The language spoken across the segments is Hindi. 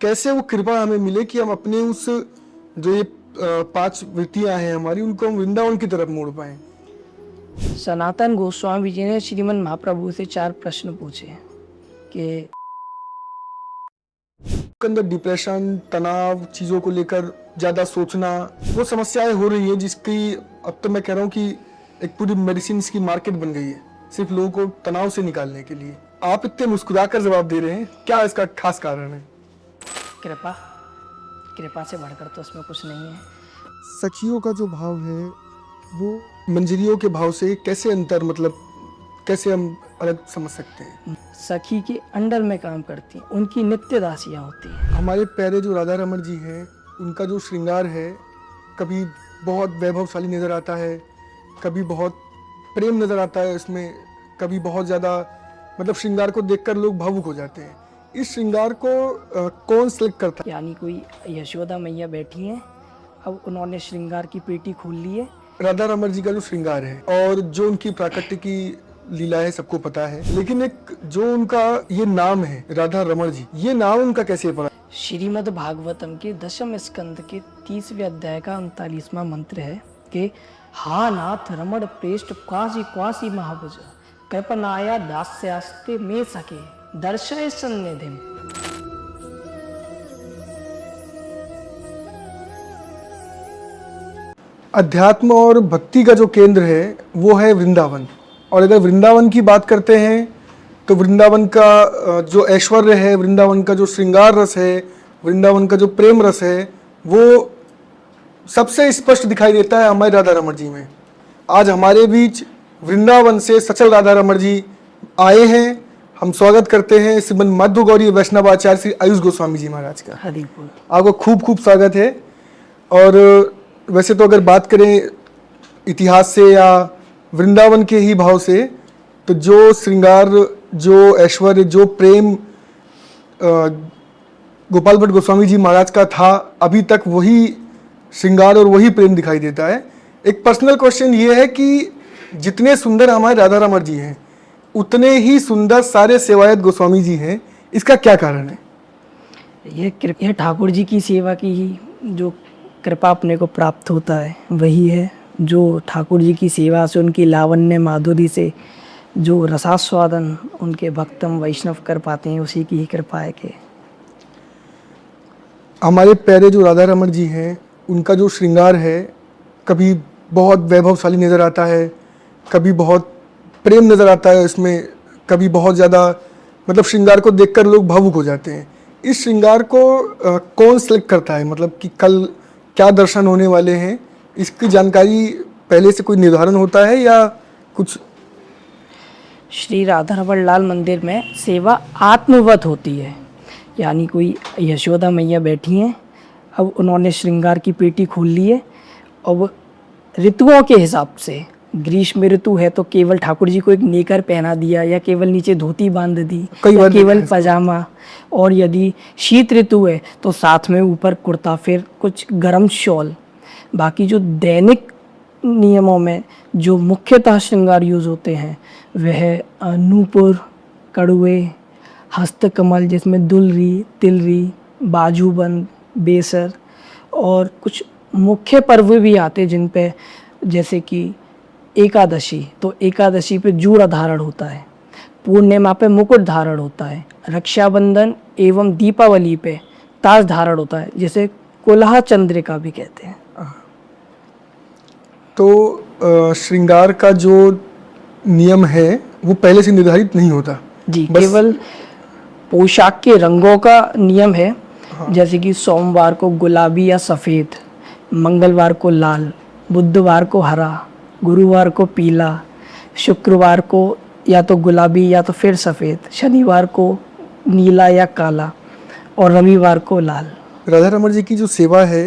कैसे वो कृपा हमें मिले कि हम अपने उस जो ये 5 वृत्तियां हैं हमारी, उनको हम वृंदावन की तरफ मोड़ पाए। सनातन गोस्वामी जी ने श्रीमन महाप्रभु से 4 प्रश्न पूछे कि के अंदर डिप्रेशन, तनाव, चीज़ों को लेकर ज़्यादा सोचना, वो समस्याएं हो रही है जिसकी अब तो मैं कह रहा हूँ कि एक पूरी मेडिसिन की मार्केट बन गई है सिर्फ लोगों को तनाव से निकालने के लिए। आप इतने मुस्कुरा कर जवाब दे रहे हैं, क्या इसका खास कारण है? कृपा कृपा से बढ़कर तो उसमें कुछ नहीं है। सखियों का जो भाव है वो मंजरियों के भाव से कैसे अंतर, मतलब कैसे हम अलग समझ सकते हैं? सखी के अंडर में काम करती हैं, उनकी नित्य दासियां होती हैं। हमारे प्यारे जो राधा रमण जी हैं, उनका जो श्रृंगार है कभी बहुत वैभवशाली नज़र आता है, कभी बहुत प्रेम नज़र आता है इसमें, कभी बहुत ज़्यादा, मतलब श्रृंगार को देखकर लोग भावुक हो जाते हैं। इस श्रृंगार को कौन सेलेक्ट करता है? यानी कोई यशोदा मैया बैठी हैं, अब उन्होंने श्रृंगार की पेटी खोल ली है। राधा रमण जी का जो श्रृंगार है और जो उनकी प्राकृतिक की लीला है सबको पता है, लेकिन एक जो उनका ये नाम है राधा रमण जी, ये नाम उनका कैसे पड़ा? श्रीमद् भागवतम के 10वें स्कंद के 30वें अध्याय का 39वां मंत्र है कि हा नाथ रमण प्रेष्ठ क्वासी क्वासी महाभुज कृपनाया दास्यास्ते में सके दर्शय सन्निधिम। अध्यात्म और भक्ति का जो केंद्र है वो है वृंदावन। और अगर वृंदावन की बात करते हैं तो वृंदावन का जो ऐश्वर्य है, वृंदावन का जो श्रृंगार रस है, वृंदावन का जो प्रेम रस है, वो सबसे स्पष्ट दिखाई देता है हमारे राधा रमण जी में। आज हमारे बीच वृंदावन से सचल राधा रमण जी आए हैं। हम स्वागत करते हैं श्रीमद मध्व गौरी वैष्णव आचार्य श्री आयुष गोस्वामी जी महाराज का। हरि बोल। आपको खूब खूब स्वागत है। और वैसे तो अगर बात करें इतिहास से या वृंदावन के ही भाव से, तो जो श्रृंगार, जो ऐश्वर्य, जो प्रेम गोपाल भट्ट गोस्वामी जी महाराज का था, अभी तक वही श्रृंगार और वही प्रेम दिखाई देता है। एक पर्सनल क्वेश्चन ये है कि जितने सुंदर हमारे राधा रमण जी हैं, उतने ही सुंदर सारे सेवायत गोस्वामी जी हैं। इसका क्या कारण है? ये ठाकुर जी की सेवा की ही जो कृपा अपने को प्राप्त होता है वही है। जो ठाकुर जी की सेवा से, उनकी लावण्य माधुरी से जो रसास्वादन उनके भक्तम वैष्णव कर पाते हैं, उसी की ही कृपा है कि हमारे प्यारे जो राधा रमण जी हैं, उनका जो श्रृंगार है कभी बहुत वैभवशाली नज़र आता है, कभी बहुत प्रेम नज़र आता है इसमें, कभी बहुत ज़्यादा, मतलब श्रृंगार को देखकर लोग भावुक हो जाते हैं। इस श्रृंगार को कौन सेलेक्ट करता है? मतलब कि कल क्या दर्शन होने वाले हैं, इसकी जानकारी पहले से कोई निर्धारण होता है या कुछ? श्री राधा रमण लाल मंदिर में सेवा आत्मवत होती है। यानी कोई यशोदा मैया बैठी हैं, अब उन्होंने श्रृंगार की पेटी खोल ली है। अब ऋतुओं के हिसाब से, ग्रीष्म ऋतु है तो केवल ठाकुर जी को एक नेकर पहना दिया या केवल नीचे धोती बांध दी या केवल पजामा, और यदि शीत ऋतु है तो साथ में ऊपर कुर्ता, फिर कुछ गर्म शॉल। बाकी जो दैनिक नियमों में जो मुख्यतः श्रृंगार यूज होते हैं वह नूपुर, कड़ुए, हस्तकमल जिसमें दुलरी, तिलरी, बाजूबंद, बेसर, और कुछ मुख्य पर्व भी आते जिन पे, जैसे कि एकादशी, तो एकादशी पे जूड़ा धारण होता है, पूर्णिमा पे मुकुट धारण होता है, रक्षाबंधन एवं दीपावली पे ताज धारण होता है, जिसे कुल्हा चंद्रिका भी कहते हैं। तो श्रृंगार का जो नियम है वो पहले से निर्धारित नहीं होता जी, केवल पोशाक के रंगों का नियम है। हाँ। जैसे कि सोमवार को गुलाबी या सफ़ेद, मंगलवार को लाल, बुधवार को हरा, गुरुवार को पीला, शुक्रवार को या तो गुलाबी या तो फिर सफ़ेद, शनिवार को नीला या काला, और रविवार को लाल। राधा रमण जी की जो सेवा है,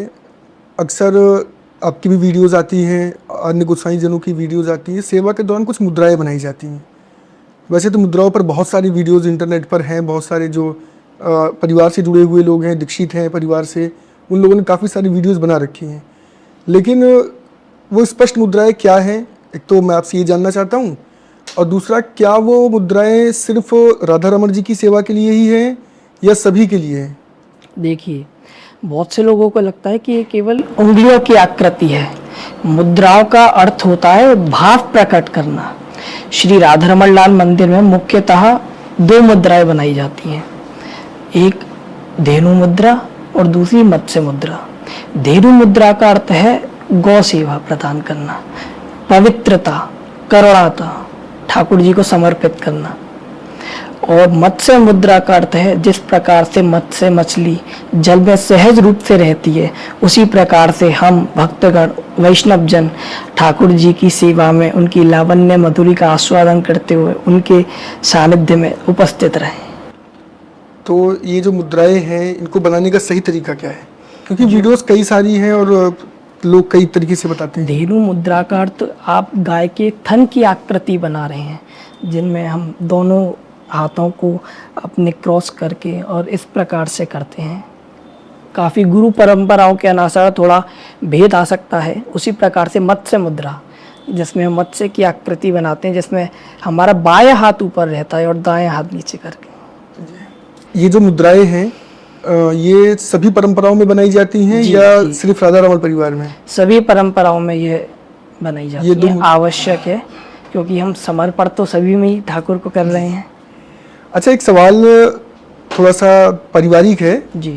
अक्सर आपकी भी वीडियोस आती हैं, अन्य गोसाई जनों की वीडियोस आती हैं, सेवा के दौरान कुछ मुद्राएं बनाई जाती हैं। वैसे तो मुद्राओं पर बहुत सारी वीडियोस इंटरनेट पर हैं, बहुत सारे जो परिवार से जुड़े हुए लोग हैं, दीक्षित हैं परिवार से, उन लोगों ने काफ़ी सारी वीडियोस बना रखी हैं। लेकिन वो स्पष्ट मुद्राएं क्या हैं, एक तो मैं आपसे ये जानना चाहता हूँ, और दूसरा, क्या वो मुद्राएं सिर्फ राधा रमण जी की सेवा के लिए ही हैं या सभी के लिए हैं? देखिए, बहुत से लोगों को लगता है कि ये केवल उंगलियों की आकृति है। मुद्राओं का अर्थ होता है भाव प्रकट करना। श्री राधारमण लाल मंदिर में मुख्यतः 2 मुद्राएं बनाई जाती हैं, एक धेनु मुद्रा और दूसरी मत्स्य मुद्रा। धेनु मुद्रा का अर्थ है गौ सेवा प्रदान करना, पवित्रता, करुणाता, ठाकुर जी को समर्पित करना। और मत्स्य मुद्रा का अर्थ है जिस प्रकार से मत्स्य मछली जल में सहज रूप से रहती है, उसी प्रकार से हम भक्तगण वैष्णव जन ठाकुर जी की सेवा में उनकी लावण्य मधुरी का आस्वादन करते हुए उनके सानिध्य में उपस्थित रहें। तो ये जो मुद्राएं हैं इनको बनाने का सही तरीका क्या है? क्योंकि वीडियोस कई सारी हैं और लोग कई तरीके से बताते हैं। धेनु मुद्रा का अर्थ आप गाय के थन की आकृति बना रहे हैं, जिनमें हम दोनों हाथों को अपने क्रॉस करके और इस प्रकार से करते हैं। काफ़ी गुरु परंपराओं के अनुसार थोड़ा भेद आ सकता है। उसी प्रकार से मत्स्य मुद्रा, जिसमें हम मत्स्य की आकृति बनाते हैं, जिसमें हमारा बायां हाथ ऊपर रहता है और दायां हाथ नीचे करके। ये जो मुद्राएं हैं ये सभी परंपराओं में बनाई जाती हैं या सिर्फ राधा रमण परिवार में? सभी परंपराओं में ये बनाई जाती है। आवश्यक है क्योंकि हम समर्पण तो सभी में ही ठाकुर को कर रहे हैं। अच्छा, एक सवाल थोड़ा सा पारिवारिक है जी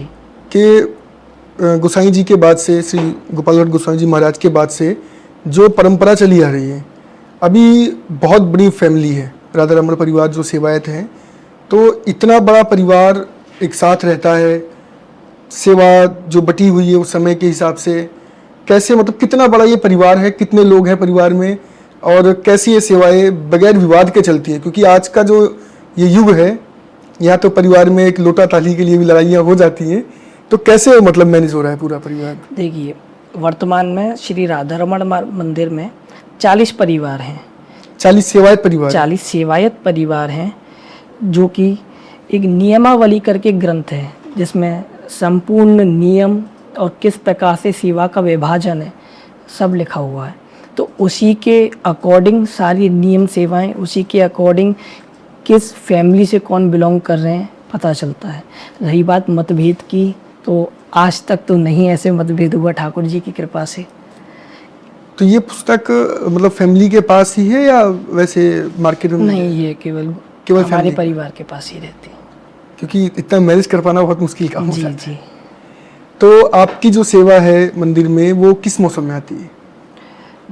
कि गोसाई जी के बाद से, श्री गोपाल भट्ट गोसाई जी महाराज के बाद से जो परंपरा चली आ रही है, अभी बहुत बड़ी फैमिली है राधा रमण परिवार जो सेवायत हैं, तो इतना बड़ा परिवार एक साथ रहता है, सेवा जो बटी हुई है उस समय के हिसाब से कैसे, मतलब कितना बड़ा ये परिवार है, कितने लोग हैं परिवार में और कैसी ये सेवाएं बगैर विवाद के चलती हैं? क्योंकि आज का जो ये युग है, यहाँ तो परिवार में एक लोटा थाली के लिए भी लड़ाइयाँ हो जाती हैं, तो कैसे मतलब मैनेज हो रहा है पूरा परिवार? देखिए, वर्तमान में श्री राधारमण मंदिर में 40 परिवार हैं। 40 सेवायत परिवार? 40 सेवायत परिवार हैं, जो कि एक नियमावली करके ग्रंथ है जिसमें संपूर्ण नियम और किस प्रकार से सेवा का विभाजन है सब लिखा हुआ है। तो उसी के अकॉर्डिंग सारी नियम सेवाएं, उसी के अकॉर्डिंग किस फैमिली से कौन बिलोंग कर रहे हैं पता चलता है। रही बात मतभेद की, तो आज तक तो नहीं ऐसे मतभेद हुआ ठाकुर जी की कृपा से। तो ये पुस्तक मतलब फैमिली के पास ही है या वैसे मार्केट में? नहीं, ये केवल हमारे परिवार के पास ही रहती है, क्योंकि इतना मैनेज कर पाना बहुत मुश्किल काम होता है। जी। तो आपकी जो सेवा है मंदिर में वो किस मौसम में आती है?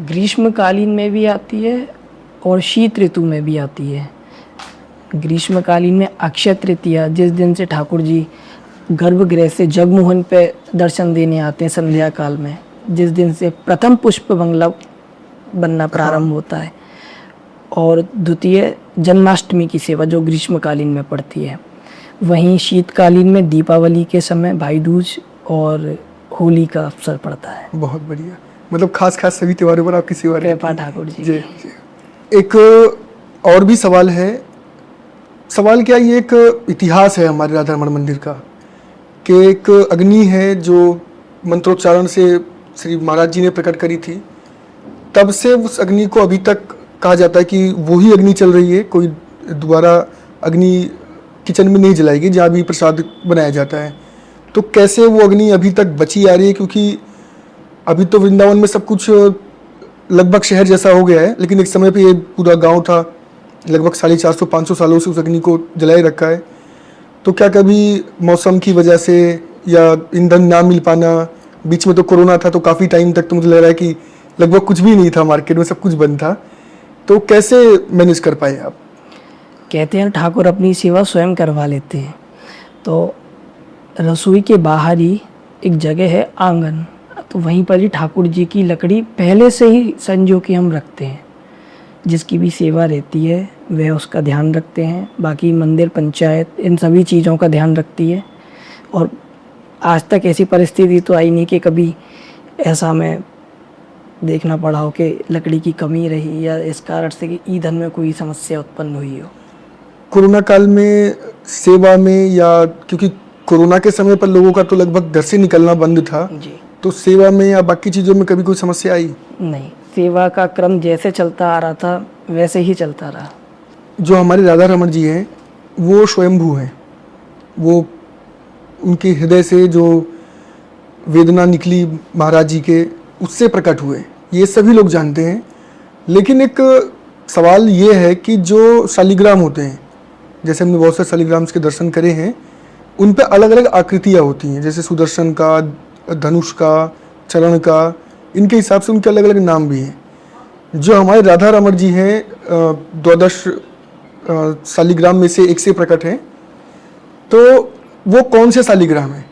ग्रीष्मकालीन में भी आती है और शीत ऋतु में भी आती है। ग्रीष्मकालीन में अक्षय तृतीया, जिस दिन से ठाकुर जी गर्भगृह से जगमोहन पे दर्शन देने आते हैं संध्या काल में, जिस दिन से प्रथम पुष्प बंगला बनना प्रारंभ होता है, और द्वितीय जन्माष्टमी की सेवा जो ग्रीष्मकालीन में पड़ती है। वहीं शीतकालीन में दीपावली के समय भाई दूज और होली का अवसर पड़ता है। बहुत बढ़िया, मतलब खास सभी त्योहारों पर आपकी सेवा रहती है। कृपा ठाकुर जी। जी। एक और भी सवाल है, सवाल क्या, ये एक इतिहास है हमारे राधा रमण मंदिर का कि एक अग्नि है जो मंत्रोच्चारण से श्री महाराज जी ने प्रकट करी थी, तब से उस अग्नि को अभी तक कहा जाता है कि वही अग्नि चल रही है, कोई दोबारा अग्नि किचन में नहीं जलाएगी जहाँ भी प्रसाद बनाया जाता है। तो कैसे वो अग्नि अभी तक बची आ रही है? क्योंकि अभी तो वृंदावन में सब कुछ लगभग शहर जैसा हो गया है, लेकिन एक समय पे ये पूरा गांव था, लगभग 450-500 सालों से उस अग्नि को जलाए रखा है। तो क्या कभी मौसम की वजह से या ईंधन ना मिल पाना, बीच में तो कोरोना था तो काफ़ी टाइम तक तो मुझे लग रहा है कि लगभग कुछ भी नहीं था मार्केट में, सब कुछ बंद था, तो कैसे मैनेज कर पाए आप? कहते हैं ठाकुर अपनी सेवा स्वयं करवा लेते हैं। तो रसोई के बाहर ही एक जगह है आंगन, तो वहीं पर ही ठाकुर जी की लकड़ी पहले से ही संजो के हम रखते हैं। जिसकी भी सेवा रहती है वह उसका ध्यान रखते हैं, बाकी मंदिर पंचायत इन सभी चीज़ों का ध्यान रखती है। और आज तक ऐसी परिस्थिति तो आई नहीं कि कभी ऐसा हमें देखना पड़ा हो कि लकड़ी की कमी रही या इस कारण से कि ईंधन में कोई समस्या उत्पन्न हुई हो। कोरोना काल में सेवा में, या क्योंकि कोरोना के समय पर लोगों का तो लगभग घर से निकलना बंद था जी, तो सेवा में या बाकी चीज़ों में कभी कोई समस्या आई? नहीं, सेवा का क्रम जैसे चलता आ रहा था वैसे ही चलता रहा। जो हमारे राधा रमण जी हैं वो स्वयंभू हैं, वो उनके हृदय से जो वेदना निकली महाराज जी के, उससे प्रकट हुए, ये सभी लोग जानते हैं। लेकिन एक सवाल ये है कि जो शालिग्राम होते हैं, जैसे हमने बहुत सारे शालिग्राम्स के दर्शन करे हैं, उन पे अलग अलग आकृतियाँ होती हैं, जैसे सुदर्शन का, धनुष का, चरण का, इनके हिसाब से उनके अलग अलग नाम भी हैं। जो हमारे राधा रमण जी हैं, 12 शालिग्राम में से एक से प्रकट हैं, तो वो कौन से शालिग्राम हैं,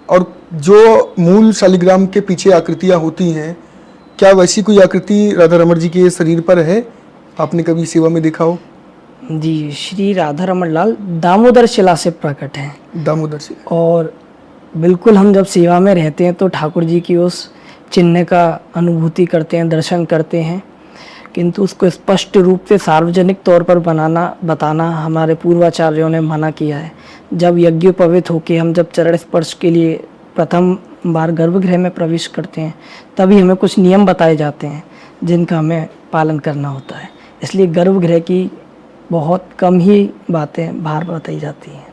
और जो मूल शालिग्राम के पीछे आकृतियाँ होती हैं, क्या वैसी कोई आकृति राधा रमण जी के शरीर पर है? आपने कभी सेवा में देखा हो? जी, श्री राधा रमण लाल दामोदर शिला से प्रकट हैं। दामोदर से। और बिल्कुल हम जब सेवा में रहते हैं तो ठाकुर जी की उस चिन्ह का अनुभूति करते हैं, दर्शन करते हैं, किंतु उसको स्पष्ट रूप से सार्वजनिक तौर पर बताना हमारे पूर्वाचार्यों ने मना किया है। जब यज्ञोपवीत होके हम जब चरण स्पर्श के लिए प्रथम बार गर्भगृह में प्रवेश करते हैं, तभी हमें कुछ नियम बताए जाते हैं जिनका हमें पालन करना होता है। इसलिए गर्भगृह की बहुत कम ही बातें बाहर बताई जाती हैं।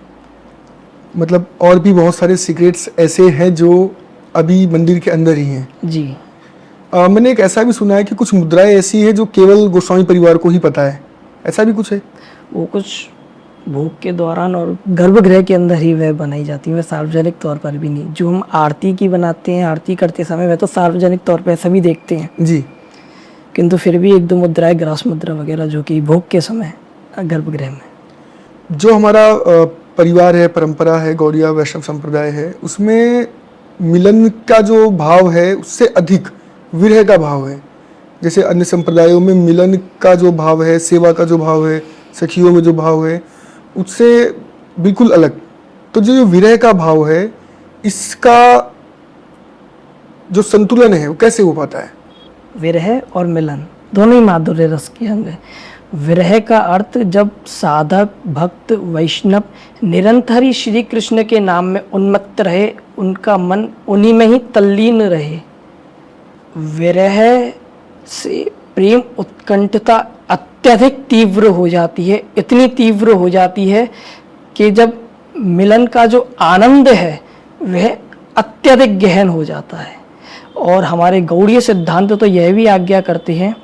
मतलब और भी बहुत सारे सीक्रेट्स ऐसे हैं जो अभी मंदिर के अंदर ही हैं। जी। मैंने एक ऐसा भी सुना है कि कुछ मुद्राएं ऐसी है जो केवल गोस्वामी परिवार को ही पता है, ऐसा भी कुछ है? वो कुछ भोग के दौरान और गर्भगृह के अंदर ही वह बनाई जाती है, वह सार्वजनिक तौर पर भी नहीं। जो हम आरती की बनाते हैं, आरती करते समय वह तो सार्वजनिक तौर पर सभी देखते हैं जी, किंतु फिर भी एक दो मुद्राएं, ग्रास मुद्रा वगैरह जो कि भोग के समय गर्भगृह में। जो हमारा परिवार है, परंपरा है, गौड़िया वैष्णव संप्रदाय है, उसमें मिलन का जो भाव है उससे अधिक विरह का भाव है। जैसे अन्य संप्रदायों में मिलन का जो भाव है, सेवा का जो भाव है, सखियों में जो भाव है, उससे बिल्कुल अलग। तो जो विरह का भाव है, इसका जो संतुलन है वो कैसे हो पाता है? विरह और मिलन दोनों ही माधुर्य रस के अंग है। विरह का अर्थ जब साधक, भक्त, वैष्णव निरंतर ही श्री कृष्ण के नाम में उन्मत्त रहे, उनका मन उन्हीं में ही तल्लीन रहे। विरह से प्रेम उत्कंठता अत्यधिक तीव्र हो जाती है, इतनी तीव्र हो जाती है कि जब मिलन का जो आनंद है वह अत्यधिक गहन हो जाता है। और हमारे गौड़ीय सिद्धांत तो यह भी आज्ञा करते हैं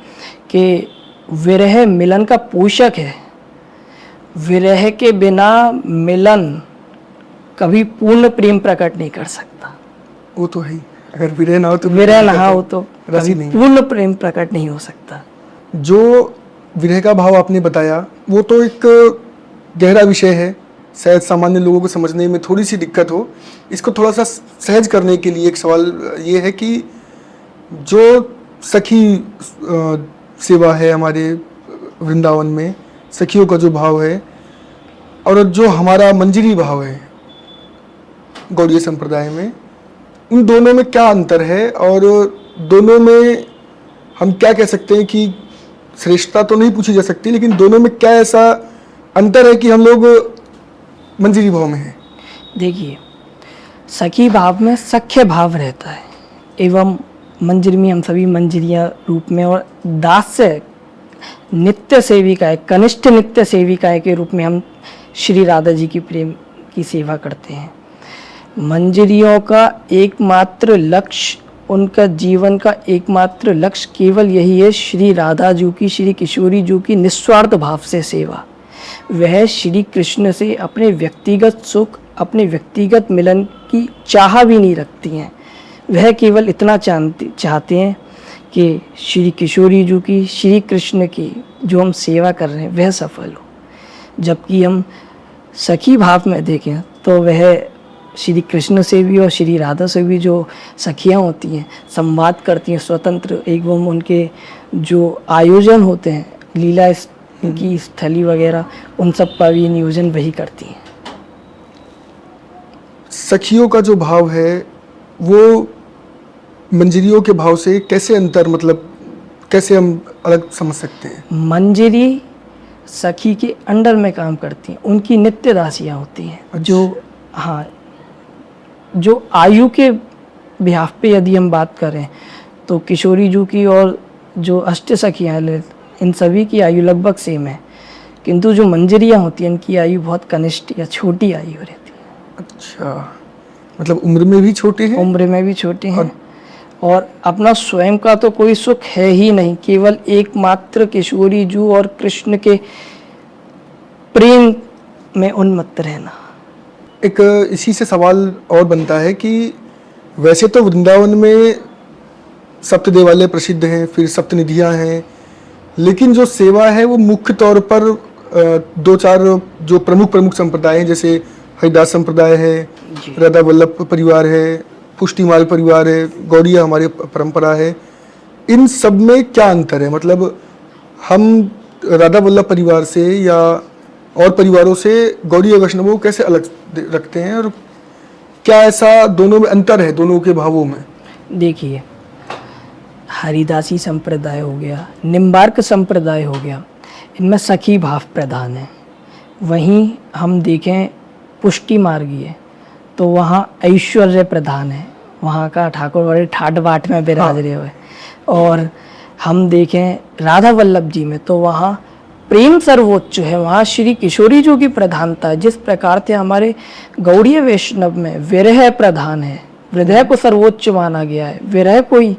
कि विरह मिलन का पोषक है। विरह के बिना मिलन कभी पूर्ण प्रेम प्रकट नहीं कर सकता। वो तो है ही, अगर विरह ना हो तो विरह ना हो तो राजी नहीं, पूर्ण प्रेम प्रकट नहीं हो सकता। जो विरह का भाव आपने बताया वो तो एक गहरा विषय है, शायद सामान्य लोगों को समझने में थोड़ी सी दिक्कत हो। इसको थोड़ा सा सहज करने के लिए एक सवाल ये है कि जो सखी सेवा है हमारे वृंदावन में, सखियों का जो भाव है और जो हमारा मंजरी भाव है गौड़ीय संप्रदाय में, उन दोनों में क्या अंतर है? और दोनों में हम क्या कह सकते हैं कि श्रेष्ठता तो नहीं पूछी जा सकती, लेकिन दोनों में क्या ऐसा अंतर है कि हम लोग मंजरी भाव में हैं? देखिए, सखी भाव में सख्य भाव रहता है एवं मंजरी में हम सभी मंजरिया रूप में और दास्य नित्य सेविकाएं, कनिष्ठ नित्य सेविकाएं के रूप में हम श्री राधा जी की प्रेम की सेवा करते हैं। मंजरियों का एकमात्र लक्ष्य, उनका जीवन का एकमात्र लक्ष्य केवल यही है, श्री राधा जी की, श्री किशोरी जी की निस्वार्थ भाव से सेवा। वह श्री कृष्ण से अपने व्यक्तिगत सुख, अपने व्यक्तिगत मिलन की चाह भी नहीं रखती हैं। वह केवल इतना चाहते हैं कि श्री किशोरी जी की, श्री कृष्ण की जो हम सेवा कर रहे हैं वह सफल हो। जबकि हम सखी भाव में देखें तो वह श्री कृष्ण से भी और श्री राधा से भी जो सखियाँ होती हैं संवाद करती हैं स्वतंत्र, एवं उनके जो आयोजन होते हैं लीला की स्थली वगैरह, उन सब का भी नियोजन वही करती हैं। सखियों का जो भाव है वो मंजरियों के भाव से कैसे अंतर, मतलब कैसे हम अलग समझ सकते हैं? मंजरी सखी के अंडर में काम करती हैं, उनकी नित्य दासियाँ होती हैं। अच्छा। जो आयु के बिहाफ पे यदि हम बात करें तो किशोरी जी की और जो अष्ट सखियाँ इन सभी की आयु लगभग सेम है, किंतु जो मंजरियाँ होती हैं इनकी आयु बहुत कनिष्ठ या छोटी आयु रहती है। अच्छा, मतलब उम्र में भी छोटे हैं। उम्र में भी छोटे हैं और अपना स्वयं का तो कोई सुख है ही नहीं, केवल एकमात्र किशोरी जू और कृष्ण के प्रेम में उन्मत्त रहना। एक इसी से सवाल और बनता है कि वैसे तो वृंदावन में सप्त देवालय प्रसिद्ध हैं, फिर सप्तनिधियाँ हैं, लेकिन जो सेवा है वो मुख्य तौर पर दो चार जो प्रमुख संप्रदाय हैं, जैसे हरिदास संप्रदाय है, राधा वल्लभ परिवार है, पुष्टिमाल परिवार है, गौड़िया हमारी परंपरा है, इन सब में क्या अंतर है? मतलब हम राधा वल्लभ परिवार से या और परिवारों से गौड़ीय वैष्णवों को कैसे अलग रखते हैं, और क्या ऐसा दोनों में अंतर है, दोनों के भावों में? देखिए, हरिदासी संप्रदाय हो गया, निम्बार्क संप्रदाय हो गया, इनमें सखी भाव प्रधान है। वहीं हम देखें पुष्टि मार्गीय तो वहाँ ऐश्वर्य प्रधान है, वहाँ का ठाकुर बड़े ठाट बाट में विराज रहे हुए। और हम देखें राधा वल्लभ जी में तो वहाँ प्रेम सर्वोच्च है, वहाँ श्री किशोरी जी की प्रधानता है। जिस प्रकार से हमारे गौड़ीय वैष्णव में विरह प्रधान है, हृदय को सर्वोच्च माना गया है, विरह कोई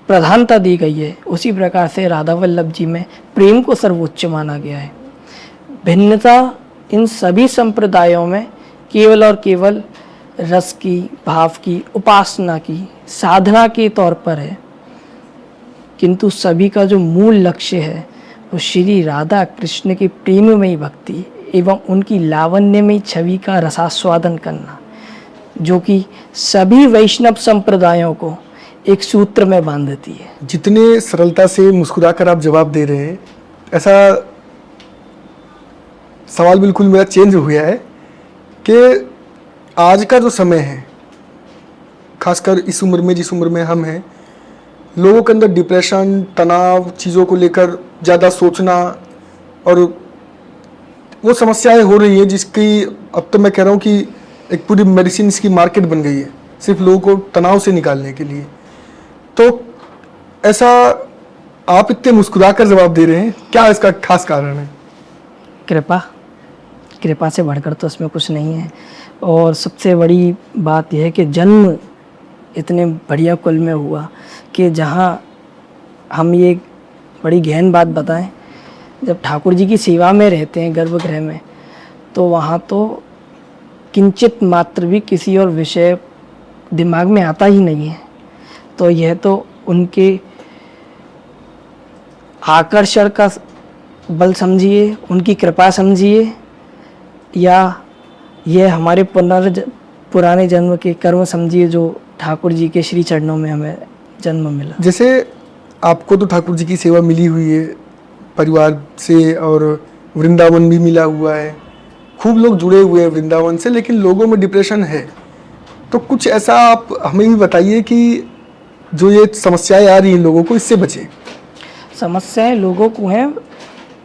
प्रधानता दी गई है, उसी प्रकार से राधा वल्लभ जी में प्रेम को सर्वोच्च माना गया है। भिन्नता इन सभी संप्रदायों में केवल और केवल रस की, भाव की, उपासना की, साधना के तौर पर है, किंतु सभी का जो मूल लक्ष्य है वो श्री राधा कृष्ण की प्रेममयी भक्ति एवं उनकी लावण्यमयी छवि का रसास्वादन करना, जो कि सभी वैष्णव संप्रदायों को एक सूत्र में बांधती है। जितने सरलता से मुस्कुराकर आप जवाब दे रहे हैं, ऐसा सवाल बिल्कुल मेरा चेंज हुआ है कि आज का जो समय है, खासकर इस उम्र में, जिस उम्र में हम हैं, लोगों के अंदर डिप्रेशन, तनाव, चीज़ों को लेकर ज़्यादा सोचना, और वो समस्याएं हो रही हैं जिसकी अब तो मैं कह रहा हूँ कि एक पूरी मेडिसिन की मार्केट बन गई है सिर्फ लोगों को तनाव से निकालने के लिए। तो ऐसा आप इतने मुस्कुराकर जवाब दे रहे हैं, क्या इसका खास कारण है? कृपा से बढ़कर तो इसमें कुछ नहीं है। और सबसे बड़ी बात यह है कि जन्म इतने बढ़िया कुल में हुआ कि जहाँ हम ये बड़ी गहन बात बताएं, जब ठाकुर जी की सेवा में रहते हैं गर्भगृह में, तो वहाँ तो किंचित मात्र भी किसी और विषय दिमाग में आता ही नहीं है। तो यह तो उनके आकर्षण का बल समझिए, उनकी कृपा समझिए, या यह हमारे पुराने जन्म के कर्म समझिए जो ठाकुर जी के श्री चरणों में हमें जन्म मिला। जैसे आपको तो ठाकुर जी की सेवा मिली हुई है परिवार से, और वृंदावन भी मिला हुआ है, खूब लोग जुड़े हुए हैं वृंदावन से, लेकिन लोगों में डिप्रेशन है। तो कुछ ऐसा आप हमें भी बताइए कि जो ये समस्याएं आ रही हैं लोगों को, इससे बचें। समस्याएं लोगों को हैं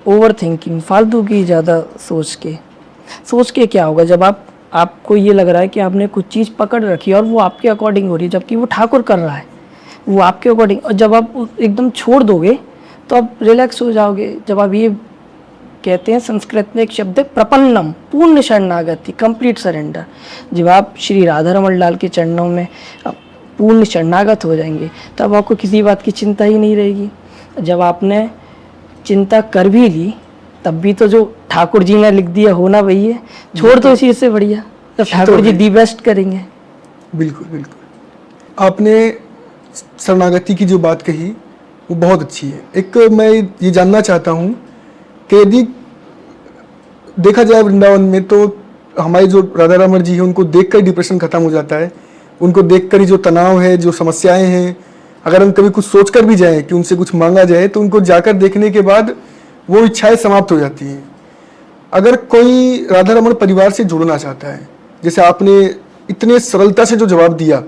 ओवर थिंकिंग, फालतू की ज़्यादा सोच के क्या होगा? जब आपको ये लग रहा है कि आपने कुछ चीज़ पकड़ रखी है और वो आपके अकॉर्डिंग हो रही है, जबकि वो ठाकुर कर रहा है, वो आपके अकॉर्डिंग, और जब आप एकदम छोड़ दोगे तो आप रिलैक्स हो जाओगे। जब आप ये कहते हैं, संस्कृत में एक शब्द है प्रपन्नम, पूर्ण शरणागति, कंप्लीट सरेंडर। जब आप श्री राधा रमण लाल के चरणों में पूर्ण शरणागत हो जाएंगे तब आपको किसी बात की चिंता ही नहीं रहेगी। जब आपने चिंता कर भी ली तब भी तो जो ठाकुर जी ने लिख दिया होना वही है, छोड़ दो इसी से बढ़िया, तो ठाकुर जी दी बेस्ट करेंगे। बिल्कुल बिल्कुल, आपने शरणागति की जो बात कही वो बहुत अच्छी है। एक मैं ये जानना चाहता हूँ कि यदि देखा जाए वृंदावन में, तो हमारे जो राधा रमण जी हैं उनको देखकर डिप्रेशन खत्म हो जाता है, उनको देखकर ही जो तनाव है, जो समस्याएं हैं, अगर हम कभी कुछ सोचकर भी जाएं कि उनसे कुछ मांगा जाए तो उनको जाकर देखने के बाद वो इच्छाएं समाप्त हो जाती हैं। अगर कोई राधा रमण परिवार से जुड़ना चाहता है, जैसे आपने इतने सरलता से जो जवाब दिया,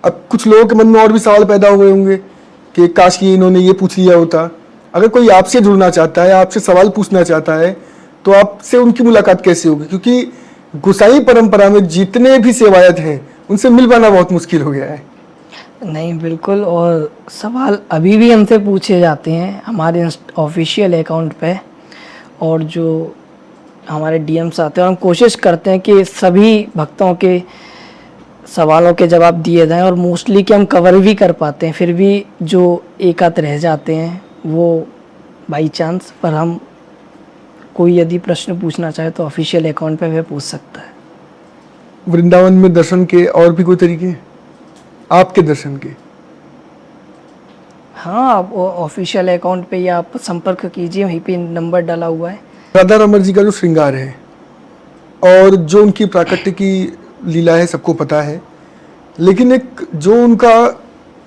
अब कुछ लोगों के मन में और भी सवाल पैदा हुए होंगे कि काश कि इन्होंने ये पूछ लिया होता। अगर कोई आपसे जुड़ना चाहता है, आपसे सवाल पूछना चाहता है, तो आपसे उनकी मुलाकात कैसे होगी? क्योंकि गोसाई परंपरा में जितने भी सेवायत हैं उनसे मिल पाना बहुत मुश्किल हो गया है। नहीं, बिल्कुल, और सवाल अभी भी हमसे पूछे जाते हैं हमारे ऑफिशियल अकाउंट पे, और जो हमारे डीएम्स आते हैं, और हम कोशिश करते हैं कि सभी भक्तों के सवालों के जवाब दिए जाएं और मोस्टली कि हम कवर भी कर पाते हैं, फिर भी जो एक आध रह जाते हैं वो बाई चांस, पर हम कोई यदि प्रश्न पूछना चाहे तो ऑफिशियल अकाउंट पे वह पूछ सकता है। वृंदावन में दर्शन के और भी कोई तरीके हैं आपके दर्शन के? हाँ, आप ऑफिशियल अकाउंट पे या आप संपर्क कीजिए, वहीं पे नंबर डाला हुआ है। राधा रमण जी का जो श्रृंगार है और जो उनकी प्राकृतिक की लीला है सबको पता है, लेकिन एक जो उनका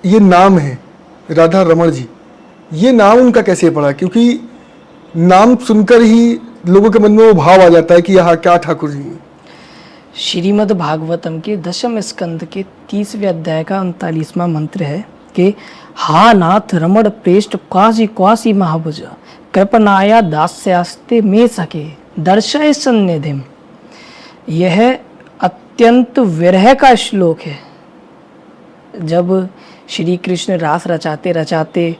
ये नाम है राधा रमण जी, ये नाम उनका कैसे पड़ा? क्योंकि नाम सुनकर ही लोगों के मन में वो भाव आ जाता है कि यहाँ क्या ठाकुर जी हैं। श्रीमद् भागवतम के दशम स्कंद के 30वें अध्याय का 39वां मंत्र है कि हा नाथ रमण प्रेष्ठ क्वासी क्वासी महाभुज कृपनाया दास्यास्ते में सके दर्शय सन्निधिम। यह अत्यंत विरह का श्लोक है। जब श्री कृष्ण रास रचाते रचाते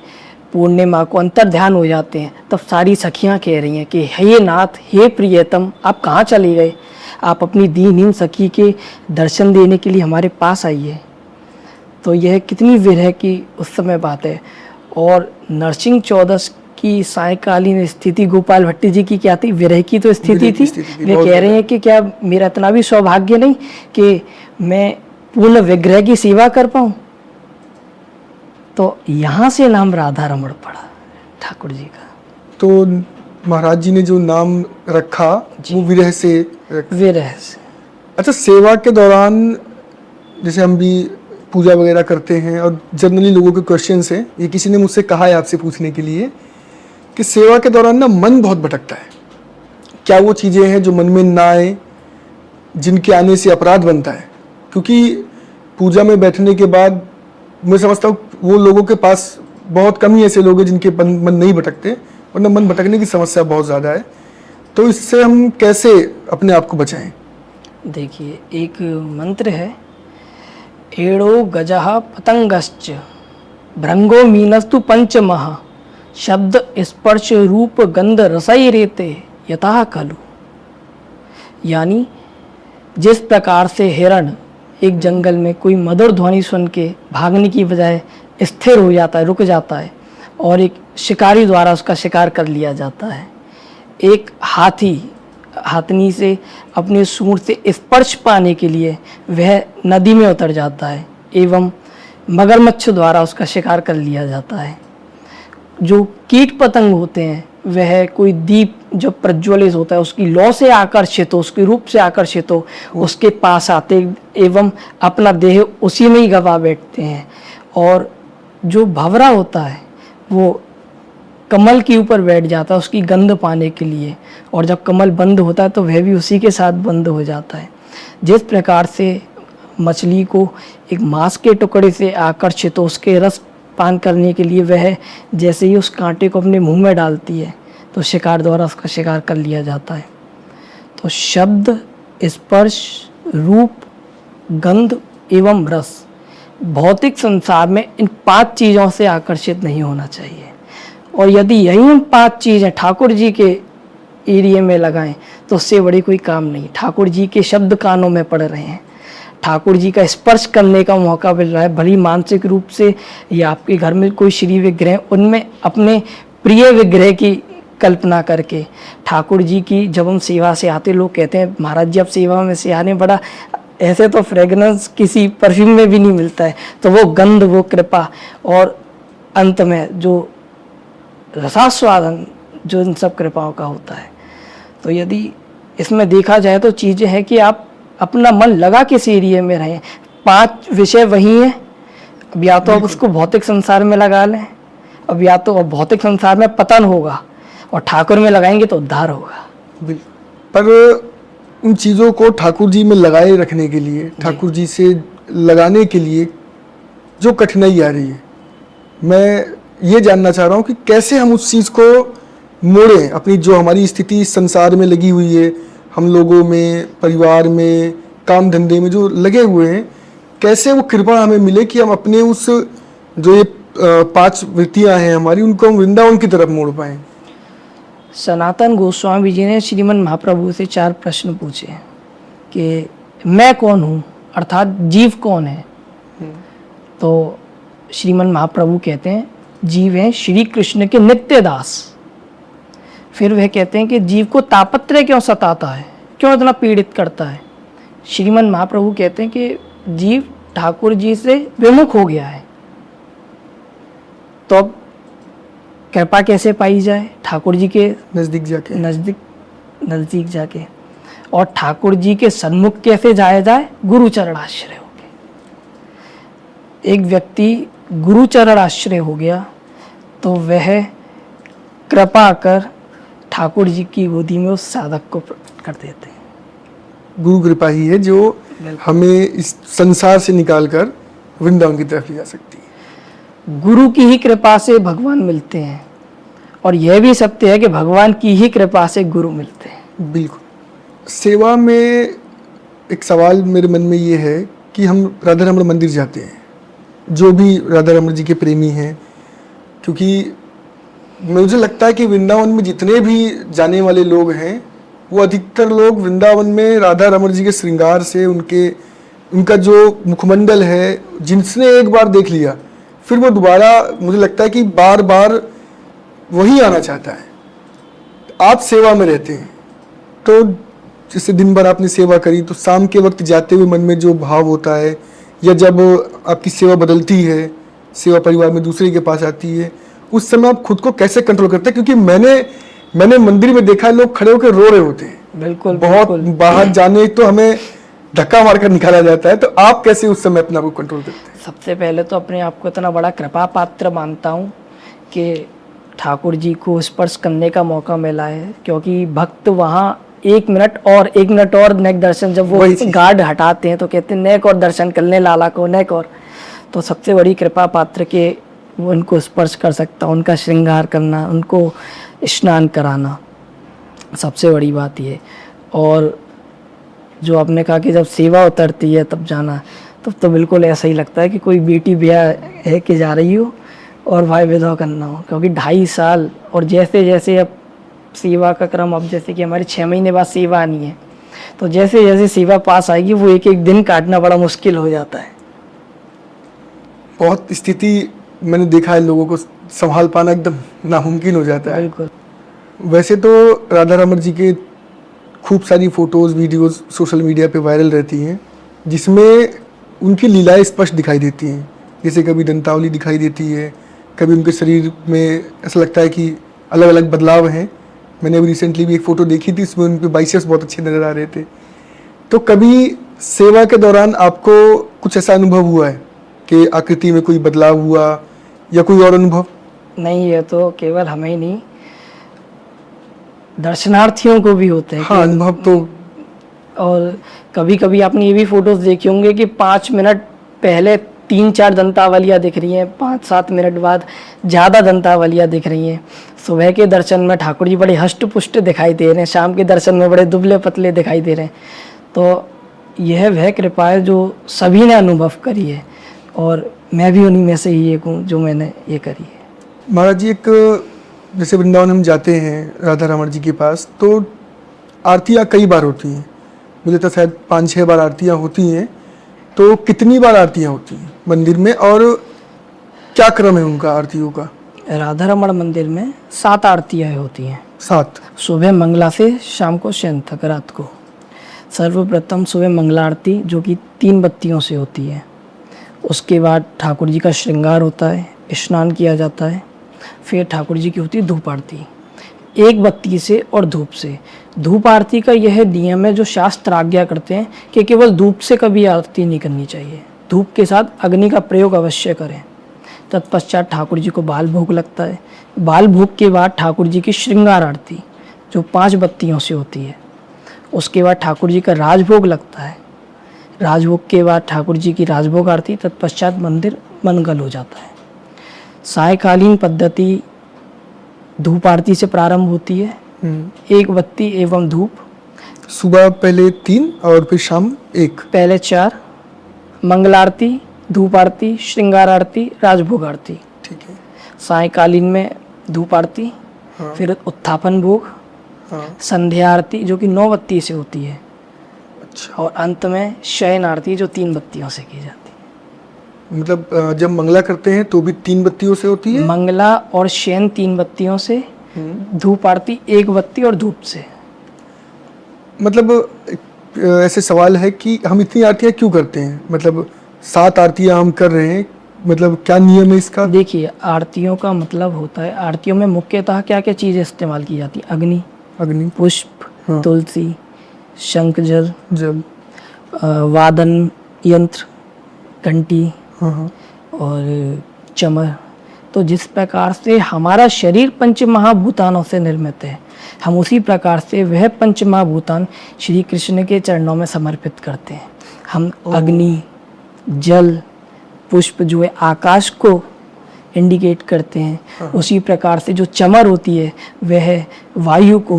पूर्णिमा को अंतर ध्यान हो जाते हैं, तब सारी सखियां कह रही हैं कि हे नाथ, हे प्रियतम, आप कहाँ चले गए? आप अपनी दीनहीन सखी के दर्शन देने के लिए हमारे पास आइए। तो यह कितनी विरह की उस समय बात है। और नरसिंह चौदस की सायकालीन स्थिति गोपाल भट्टी जी की क्या थी? विरह की तो स्थिति थी। वे कह रहे हैं कि क्या मेरा इतना भी सौभाग्य नहीं कि मैं पूर्ण विग्रह की सेवा कर पाऊं? तो यहाँ से नाम राधा रमण पड़ा ठाकुर जी का। तो महाराज जी ने जो नाम रखा वो विरह से विरह से। अच्छा, सेवा के दौरान जैसे हम भी पूजा वगैरह करते हैं और जनरली लोगों के क्वेश्चंस हैं, ये किसी ने मुझसे कहा है आपसे पूछने के लिए कि सेवा के दौरान ना मन बहुत भटकता है। क्या वो चीज़ें हैं जो मन में ना आए, जिनके आने से अपराध बनता है? क्योंकि पूजा में बैठने के बाद मैं समझता हूँ वो लोगों के पास बहुत कम ही ऐसे लोग हैं जिनके मन नहीं भटकते, वरना मन भटकने की समस्या बहुत ज़्यादा है। तो इससे हम कैसे अपने आप को बचाएं? देखिए, एक मंत्र है, एड़ो गजः पतंगश्च भृंगो मीनस्तु पंचमः शब्द स्पर्श रूप गंध रसई रेते यथा खलु। यानी जिस प्रकार से हिरण एक जंगल में कोई मधुर ध्वनि सुन के भागने की बजाय स्थिर हो जाता है, रुक जाता है और एक शिकारी द्वारा उसका शिकार कर लिया जाता है, एक हाथनी से अपने सूंड से स्पर्श पाने के लिए वह नदी में उतर जाता है एवं मगरमच्छ द्वारा उसका शिकार कर लिया जाता है। जो कीट पतंग होते हैं वह कोई दीप जब प्रज्वलित होता है उसकी लौ से आकर्षित हो, उसके रूप से आकर्षित हो, उसके पास आते एवं अपना देह उसी में ही गवा बैठते हैं। और जो भंवरा होता है वो कमल के ऊपर बैठ जाता है उसकी गंध पाने के लिए, और जब कमल बंद होता है तो वह भी उसी के साथ बंद हो जाता है। जिस प्रकार से मछली को एक मांस के टुकड़े से आकर्षित हो उसके रस पान करने के लिए वह जैसे ही उस कांटे को अपने मुंह में डालती है तो शिकार द्वारा उसका शिकार कर लिया जाता है। तो शब्द, स्पर्श, रूप, गंध एवं रस, भौतिक संसार में इन 5 चीज़ों से आकर्षित नहीं होना चाहिए। और यदि यही हम 5 चीज़ें ठाकुर जी के एरिया में लगाएं तो उससे बड़ी कोई काम नहीं। ठाकुर जी के शब्द कानों में पड़ रहे हैं, ठाकुर जी का स्पर्श करने का मौका मिल रहा है, भली मानसिक रूप से या आपके घर में कोई श्री विग्रह, उनमें अपने प्रिय विग्रह की कल्पना करके ठाकुर जी की जब हम सेवा से आते, लोग कहते हैं महाराज जी आप सेवा में से आने, बड़ा ऐसे तो फ्रेगनेंस किसी परफ्यूम में भी नहीं मिलता है। तो वो गंध, वो कृपा और अंत में जो रसास्वादन जो इन सब कृपाओं का होता है। तो यदि इसमें देखा जाए तो चीज़ें हैं कि आप अपना मन लगा किस एरिया में रहें। 5 विषय वही हैं, अब या तो आप उसको भौतिक संसार में लगा लें, अब या तो भौतिक संसार में पतन होगा और ठाकुर में लगाएंगे तो उद्धार होगा। पर उन चीज़ों को ठाकुर जी में लगाए रखने के लिए, ठाकुर जी से लगाने के लिए जो कठिनाई आ रही है, मैं ये जानना चाह रहा हूँ कि कैसे हम उस चीज़ को मोड़ें। अपनी जो हमारी स्थिति इस संसार में लगी हुई है, हम लोगों में, परिवार में, काम धंधे में जो लगे हुए हैं, कैसे वो कृपा हमें मिले कि हम अपने उस जो ये 5 वृत्तियाँ हैं हमारी, उनको हम वृंदावन की तरफ मोड़ पाएँ। सनातन गोस्वामी जी ने श्रीमन महाप्रभु से 4 प्रश्न पूछे कि मैं कौन हूँ, अर्थात जीव कौन है। तो श्रीमन महाप्रभु कहते हैं जीव हैं श्री कृष्ण के नित्य दास। फिर वह कहते हैं कि जीव को तापत्रय क्यों सताता है, क्यों इतना पीड़ित करता है। श्रीमन महाप्रभु कहते हैं कि जीव ठाकुर जी से विमुख हो गया है, तो अब कृपा कैसे पाई जाए, ठाकुर जी के नजदीक जाके और ठाकुर जी के सन्मुख कैसे जाया जाए, गुरु चरण आश्रय हो गए। एक व्यक्ति गुरु चरण आश्रय हो गया तो वह कृपा कर ठाकुर जी की गोदी में उस साधक को प्रकट कर देते हैं। गुरु कृपा ही है जो हमें इस संसार से निकालकर वृंदावन की तरफ ले जा सकती है। गुरु की ही कृपा से भगवान मिलते हैं और यह भी सत्य है कि भगवान की ही कृपा से गुरु मिलते हैं। बिल्कुल। सेवा में एक सवाल मेरे मन में ये है कि हम राधा रमण मंदिर जाते हैं, जो भी राधा रमण जी के प्रेमी हैं, क्योंकि मुझे लगता है कि वृंदावन में जितने भी जाने वाले लोग हैं वो अधिकतर लोग वृंदावन में राधा रमण जी के श्रृंगार से उनका जो मुखमंडल है, जिसने एक बार देख लिया फिर वो दोबारा मुझे लगता है कि बार बार वही आना चाहता है। आप सेवा में रहते हैं तो जैसे दिन भर आपने सेवा करी तो शाम के वक्त जाते हुए मन में जो भाव होता है, या जब आपकी सेवा बदलती है, सेवा परिवार में दूसरे के पास आती है, उस समय आप खुद को कैसे कंट्रोल करते हैं? क्योंकि मैंने मंदिर में देखा है लोग खड़े होकर रो रहे होते हैं। बिल्कुल, बहुत बाहर जाने तो हमें धक्का मारकर निकाला जाता है, तो आप कैसे उस समय अपने आप को कंट्रोल करते हैं? सबसे पहले तो अपने आप को इतना बड़ा कृपा पात्र मानता हूँ कि ठाकुर जी को स्पर्श करने का मौका मिला है, क्योंकि भक्त वहाँ एक मिनट और नेक दर्शन, जब वो गार्ड हटाते हैं तो कहते हैं नेक और दर्शन करने लाला को नेक और, तो सबसे बड़ी कृपा पात्र के वो उनको स्पर्श कर सकता, उनका श्रृंगार करना, उनको स्नान कराना, सबसे बड़ी बात ये। और जो आपने कहा कि जब सेवा उतरती है तब जाना, तब तो बिल्कुल ऐसा ही लगता है कि कोई बेटी ब्याह है कि जा रही हो और भाई विधवा करना हो, क्योंकि 2.5 साल और जैसे जैसे अब सेवा का क्रम, अब जैसे कि हमारी 6 महीने बाद सेवा आनी है, तो जैसे जैसे सेवा पास आएगी वो एक एक दिन काटना बड़ा मुश्किल हो जाता है। बहुत स्थिति मैंने देखा है, लोगों को संभाल पाना एकदम नामुमकिन हो जाता है। बिल्कुल। वैसे तो राधा रमण जी के खूब सारी फोटोज वीडियोस सोशल मीडिया पे वायरल रहती हैं, जिसमें उनकी लीलाएं स्पष्ट दिखाई देती हैं। जैसे कभी दंतावली दिखाई देती है, कभी उनके शरीर में ऐसा लगता है कि अलग अलग बदलाव हैं। मैंने अभी रिसेंटली भी एक फ़ोटो देखी थी, उसमें उनके बाइसेप्स बहुत अच्छे नज़र आ रहे थे। तो कभी सेवा के दौरान आपको कुछ ऐसा अनुभव हुआ है कि आकृति में कोई बदलाव हुआ या कोई और अनुभव? नहीं, ये तो केवल हमें ही नहीं, दर्शनार्थियों को भी होते हैं। हाँ, अनुभव तो। और कभी कभी आपने ये भी फोटोज देखे होंगे कि 5 मिनट पहले 3-4 दंतावलियाँ दिख रही हैं, 5-7 मिनट बाद ज़्यादा दंतावलियाँ दिख रही हैं। सुबह के दर्शन में ठाकुर जी बड़े हष्ट पुष्ट दिखाई दे रहे हैं, शाम के दर्शन में बड़े दुबले पतले दिखाई दे रहे हैं। तो यह वह कृपा है जो सभी ने अनुभव करी है और मैं भी उन्हीं में से ही एक हूँ जो मैंने ये करी है। महाराज जी, एक जैसे वृंदावन हम जाते हैं राधा रमण जी के पास, तो आरतियाँ कई बार होती हैं, मुझे तो शायद 5-6 बार आरतियाँ होती हैं। तो कितनी बार आरतियाँ होती हैं मंदिर में और क्या क्रम है उनका आरतियों का? राधा रमण मंदिर में 7 आरतियाँ होती हैं। 7? सुबह मंगला से शाम को शयन तक, रात को। सर्वप्रथम सुबह मंगला आरती जो कि 3 बत्तियों से होती है। उसके बाद ठाकुर जी का श्रृंगार होता है, स्नान किया जाता है। फिर ठाकुर जी की होती है धूप आरती, 1 बत्ती से और धूप से। धूप आरती का यह नियम है जो शास्त्र आज्ञा करते हैं कि केवल धूप से कभी आरती नहीं करनी चाहिए, धूप के साथ अग्नि का प्रयोग अवश्य करें। तत्पश्चात ठाकुर जी को बाल भोग लगता है। बाल भोग के बाद ठाकुर जी की श्रृंगार आरती जो 5 बत्तियों से होती है। उसके बाद ठाकुर जी का राजभोग लगता है। राजभोग के बाद ठाकुर जी की राजभोग आरती, तत्पश्चात मंदिर मंगल हो जाता है। सायकालीन पद्धति धूप आरती से प्रारंभ होती है, 1 बत्ती एवं धूप। सुबह पहले 3 और फिर शाम 1? पहले 4, मंगलारती, धूप आरती, श्रृंगार आरती, राजभोग आरती। ठीक है। सायकालीन में धूप आरती, हाँ। फिर उत्थापन भोग, हाँ। संध्या आरती जो कि 9 बत्ती से होती है। अच्छा, और अंत में शयन आरती जो 3 बत्तियों से की जाती है। मतलब जब मंगला करते हैं तो भी 3 बत्तियों से होती है। मंगला और शयन 3 बत्तियों से, धूप आरती 1 बत्ती और धूप से। मतलब ऐसे सवाल है कि हम इतनी आरतियां क्यों करते हैं, मतलब 7 आरतियां हम कर रहे हैं, मतलब क्या नियम है इसका? देखिए, आरतियों का मतलब होता है, आरतियों में मुख्यतः क्या क्या चीज़ें इस्तेमाल की जाती हैं? अग्नि, अग्नि, पुष्प, हाँ, तुलसी, शंख जल, जल, वादन यंत्र, घंटी हाँ हाँ, और चमर। तो जिस प्रकार से हमारा शरीर पंच महाभूतानों से निर्मित है, हम उसी प्रकार से वह पंच महाभूतान श्री कृष्ण के चरणों में समर्पित करते हैं। हम अग्नि, जल, पुष्प जो है आकाश को इंडिकेट करते हैं, उसी प्रकार से जो चमर होती है वह वायु को,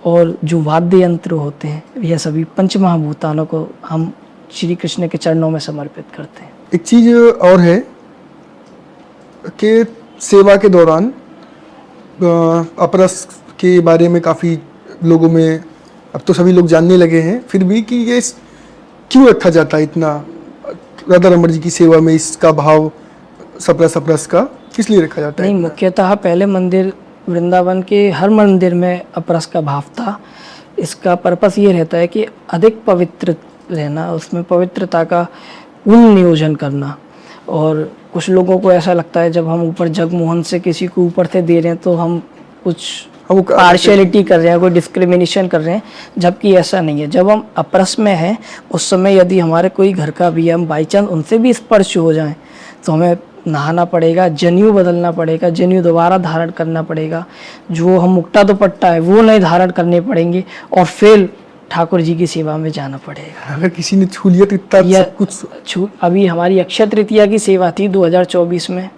और जो वाद्य यंत्र होते हैं यह सभी पंच महाभूतानों को हम श्री कृष्ण के चरणों में समर्पित करते हैं। एक चीज और है कि सेवा के दौरान अपरस के बारे में काफ़ी लोगों में अब तो सभी लोग जानने लगे हैं, फिर भी कि ये क्यों रखा जाता है इतना राधा रमण जी की सेवा में, इसका भाव सप्रस अपरस का किस लिए रखा जाता है? नहीं, मुख्यतः पहले मंदिर वृंदावन के हर मंदिर में अपरस का भाव था। इसका पर्पस ये रहता है कि अधिक पवित्र रहना, उसमें पवित्रता का पूर्ण नियोजन करना। और कुछ लोगों को ऐसा लगता है जब हम ऊपर जगमोहन से किसी को ऊपर से दे रहे हैं तो हम कुछ पार्शियलिटी कर रहे हैं, कोई डिस्क्रिमिनेशन कर रहे हैं, जबकि ऐसा नहीं है। जब हम अपरस में हैं उस समय यदि हमारे कोई घर का भी हम बाई चांस उनसे भी स्पर्श हो जाएं तो हमें नहाना पड़ेगा, जनेऊ बदलना पड़ेगा, जनेऊ दोबारा धारण करना पड़ेगा, जो हम मुक्ता दुपट्टा है वो नहीं धारण करने पड़ेंगे, और फिर ठाकुर जी की सेवा में जाना पड़ेगा। अगर किसी ने छू लिया तो इतना सब कुछ। अभी हमारी अक्षय तृतीया की सेवा थी 2024 में,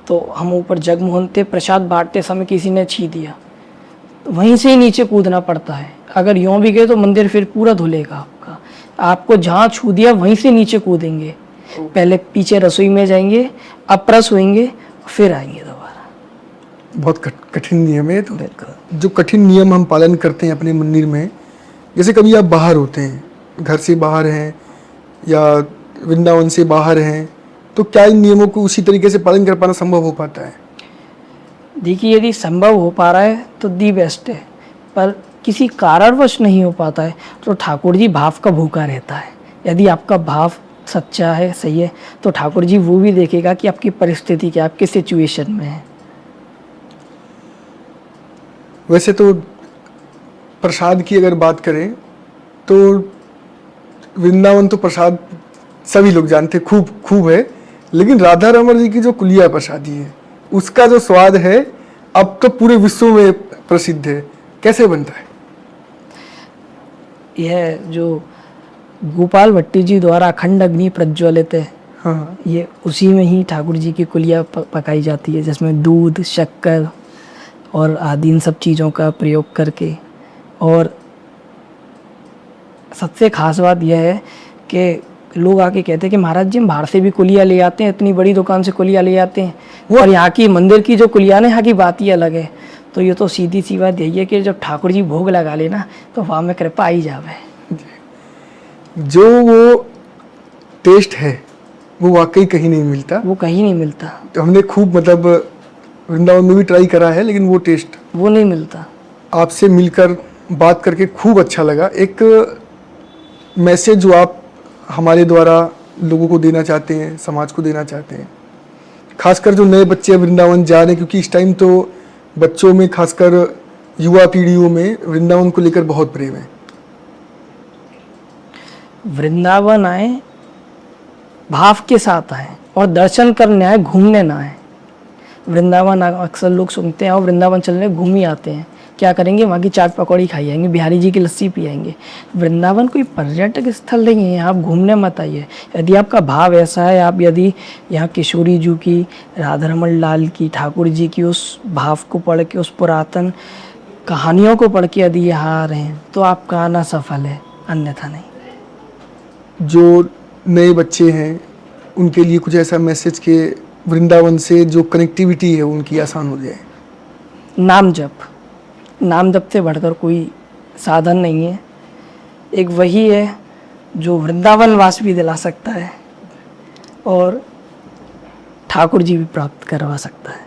तो हम ऊपर जगमोहन थे, प्रसाद बांटते समय किसी ने छी दिया, वहीं से ही नीचे कूदना पड़ता है। अगर यूँ भी गए तो मंदिर फिर पूरा धुलेगा आपको जहाँ छू दिया वहीं से नीचे कूदेंगे, पहले पीछे रसोई में जाएंगे, अपरस होंगे, फिर आएंगे दोबारा। बहुत कठिन नियम है। तो जो कठिन नियम हम पालन करते हैं अपने मंदिर में, जैसे कभी आप बाहर होते हैं, घर से बाहर हैं या वृंदावन से बाहर हैं, तो क्या इन नियमों को उसी तरीके से पालन कर पाना संभव हो पाता है? देखिए, यदि संभव हो पा रहा है तो दी बेस्ट है, पर किसी कारणवश नहीं हो पाता है तो ठाकुर जी भाव का भूखा रहता है। यदि आपका भाव सच्चा है, सही है, तो ठाकुर जी वो भी देखेगा कि आपकी परिस्थिति क्या, आप किस सिचुएशन में है। वैसे तो प्रसाद की अगर बात करें तो वृंदावन तो प्रसाद सभी लोग जानते खूब खूब है, लेकिन राधा रमण जी की जो कुलिया प्रसादी है उसका जो स्वाद है अब तो पूरे विश्व में प्रसिद्ध है। कैसे बनता है? यह जो गोपाल भट्टी जी द्वारा अखंड अग्नि प्रज्वलित है, हाँ, ये उसी में ही ठाकुर जी की कुलिया पकाई जाती है, जिसमें दूध, शक्कर और आदि इन सब चीज़ों का प्रयोग करके। और सबसे खास बात यह है कि लोग आके कहते हैं कि महाराज जी हम बाहर से भी कुलिया ले आते हैं, इतनी बड़ी दुकान से कुलिया ले आते हैं, और यहाँ की मंदिर की जो कुलिया है यहाँ की बात ही अलग है। तो ये तो सीधी सी बात यही है कि जब ठाकुर जी भोग लगा लेना तो वहाँ में कृपा आई जावे। जो वो टेस्ट है वो वाकई कहीं नहीं मिलता, वो कहीं नहीं मिलता। तो हमने खूब मतलब वृंदावन में भी ट्राई करा है, लेकिन वो टेस्ट वो नहीं मिलता। आपसे मिलकर बात करके खूब अच्छा लगा। एक मैसेज जो आप हमारे द्वारा लोगों को देना चाहते हैं, समाज को देना चाहते हैं, खासकर जो नए बच्चे वृंदावन जा रहे हैं, क्योंकि इस टाइम तो बच्चों में खासकर युवा पीढ़ियों में वृंदावन को लेकर बहुत प्रेम है। वृंदावन आए, भाव के साथ आए, और दर्शन करने आए, घूमने ना आए। वृंदावन अक्सर लोग सुनते हैं और वृंदावन चलने घूम ही आते हैं, क्या करेंगे, वहाँ की चाट पकौड़ी खाई आएंगे, बिहारी जी की लस्सी पी आएंगे। वृंदावन कोई पर्यटक स्थल नहीं है, आप घूमने मत आइए। यदि आपका भाव ऐसा है, आप यदि यहाँ किशोरी जी की, राधा रमण लाल की, ठाकुर जी की उस भाव को पढ़ के, उस पुरातन कहानियों को पढ़ के यदि यहाँ आ रहे हैं तो आपका आना सफल है, अन्यथा नहीं। जो नए बच्चे हैं उनके लिए कुछ ऐसा मैसेज के वृंदावन से जो कनेक्टिविटी है उनकी आसान हो जाए? नाम जप, नाम जप से बढ़कर कोई साधन नहीं है। एक वही है जो वृंदावन वास भी दिला सकता है और ठाकुर जी भी प्राप्त करवा सकता है।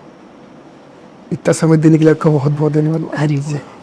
इतना समय देने के लिए आपका बहुत बहुत धन्यवाद। हरि बोल।